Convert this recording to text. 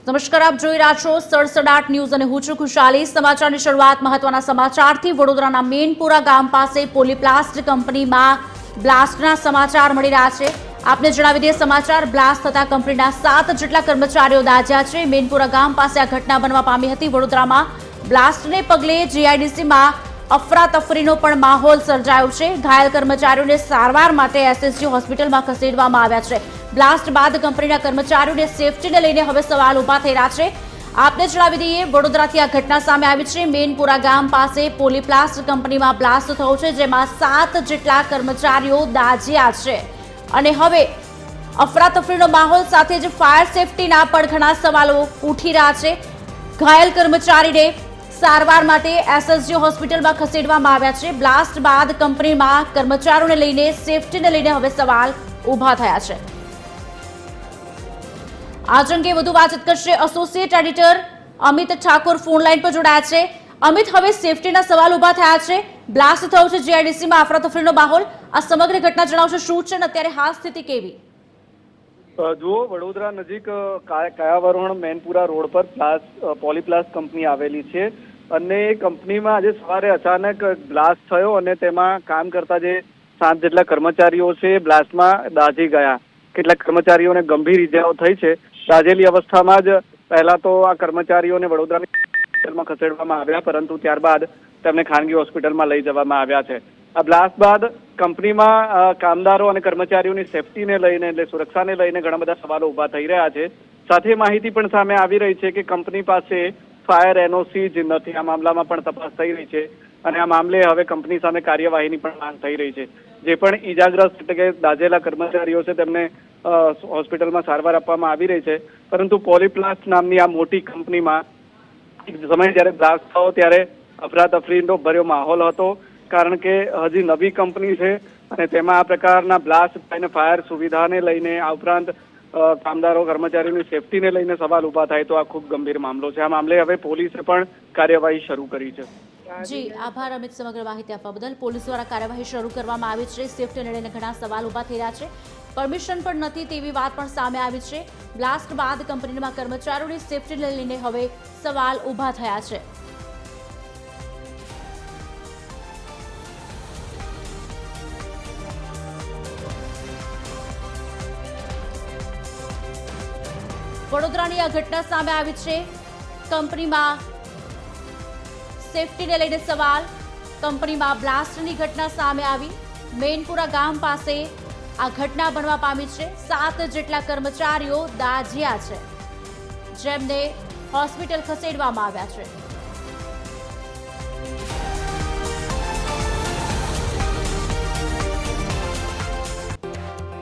નમસ્કાર, આપ જોઈ રહ્યા છો સડસડાટ ન્યૂઝ અને હું છું ખુશાલી। સમાચારની શરૂઆત મહત્વના સમાચારથી। વડોદરાના મેનપુરા ગામ પાસે પોલીપ્લાસ્ટ કંપનીમાં બ્લાસ્ટના સમાચાર મળી રહ્યા છે। આપને જણાવી દઈએ, સમાચાર બ્લાસ્ટ થતા કંપનીના 7 જેટલા કર્મચારીઓ દાઝ્યા છે। મેનપુરા ગામ પાસે આ ઘટના બનવા પામી હતી। વડોદરામાં બ્લાસ્ટને પગલે જીઆઈડીસીમાં અફરાતફરીનો પણ માહોલ સર્જાયો છે। ઘાયલ કર્મચારીઓને સારવાર માટે એસએસજી હોસ્પિટલમાં ખસેડવામાં આવ્યા છે। બ્લાસ્ટ બાદ કંપનીના કર્મચારીઓને સેફટીને લઈને હવે સવાલ ઉભા થઈ રહ્યા છે। આપને જણાવી દઈએ, વડોદરાથી આ ઘટના સામે આવી છે। મેનપુરા ગામ પાસે પોલીપ્લાસ્ટ કંપનીમાં બ્લાસ્ટ થયો છે, જેમાં 7 જેટલા કર્મચારીઓ દાઝ્યા છે અને હવે અફરાતફરીનો માહોલ સાથે જ ફાયર સેફટીના પણ ઘણા સવાલો ઉઠી રહ્યા છે। ઘાયલ કર્મચારીને સારવાર માટે એસએસજી હોસ્પિટલમાં ખસેડવામાં આવ્યા છે। બ્લાસ્ટ બાદ કંપનીમાં કર્મચારીઓને લઈને સેફટીને લઈને હવે સવાલ ઉભા થયા છે। આજ અંગે વધુ વાતચીત કરશે associate editor Amit Thakor phone line પર જોડાયા છે। અમિત, હવે સેફટીના સવાલ ઉભા થયા છે, બ્લાસ્ટ થયો છે, જીઆઈડીસીમાં અફરાતફરીનો માહોલ, આ સમગ્ર ઘટના જણાવશો, શું છે અને અત્યારે હાલ સ્થિતિ કેવી? જુઓ, વડોદરા નજીક કાયાવરોણ મેનપુરા રોડ પર પોલીપ્લાસ્ટ કંપની આવેલી છે અને એ કંપનીમાં આજે સવારે અચાનક બ્લાસ્ટ થયો અને તેમાં કામ કરતા જે 7 જેટલા કર્મચારીઓ છે બ્લાસ્ટમાં દાઝી ગયા। કેટલાક કર્મચારીઓને ગંભીર ઇજાઓ થઈ છે। દાઝેલી અવસ્થામાં જ પહેલા તો આ કર્મચારીઓને વડોદરાની હોસ્પિટલમાં ખસેડવામાં આવ્યા, પરંતુ ત્યારબાદ તેમને ખાનગી હોસ્પિટલમાં લઈ જવામાં આવ્યા છે। આ બ્લાસ્ટ બાદ કંપનીમાં કામદારો અને કર્મચારીઓની સેફટીને લઈને, એટલે સુરક્ષાને લઈને ઘણા બધા સવાલો ઉભા થઈ રહ્યા છે। સાથે માહિતી પણ સામે આવી રહી છે કે કંપની પાસે ફાયર એનઓસી જ નથી। આ મામલામાં પણ તપાસ થઈ રહી છે અને આ મામલે હવે કંપની સામે કાર્યવાહીની પણ માંગ થઈ રહી છે। જે પણ ઈજાગ્રસ્ત એટલે કે દાઝેલા કર્મચારીઓ છે તેમને હોસ્પિટલમાં સારવાર આપવામાં આવી રહી છે, પરંતુ પોલીપ્લાસ્ટ નામની આ મોટી કંપનીમાં એક સમય જ્યારે બ્લાસ્ટ થયો ત્યારે અફરાતફરીનો ભર્યો માહોલ હતો, કારણ કે હજી નવી કંપની છે અને તેમાં આ પ્રકારના બ્લાસ્ટ થઈને ફાયર સુવિધાને લઈને, આ ઉપરાંત કામદારો કર્મચારીઓની સેફટીને લઈને સવાલ ઉભા થાય તો આ ખૂબ ગંભીર મામલો છે। આ મામલે હવે પોલીસે પણ કાર્યવાહી શરૂ કરી છે। જી, આભાર અમિત, સમગ્ર માહિતી આપવા બદલ। પોલીસ દ્વારા કાર્યવાહી શરૂ કરવામાં આવી છે। સેફટીને લઈને ઘણા સવાલ ઉભા થઈ રહ્યા છે। પરમિશન પણ નથી તેવી વાત પણ સામે આવી છે। બ્લાસ્ટ બાદ કંપનીમાં કર્મચારીઓની સેફટીને લઈને હવે સવાલ ઉભા થયા છે। વડોદરાની આ ઘટના સામે આવી છે। કંપનીમાં સેફટીને લઈને સવાલ, કંપનીમાં બ્લાસ્ટની ઘટના સામે આવી। મેનપુરા ગામ પાસે આ ઘટના બનવા પામી છે। 7 જેટલા કર્મચારીઓ દાઝ્યા છે, જેમને હોસ્પિટલ ખસેડવામાં આવ્યા છે।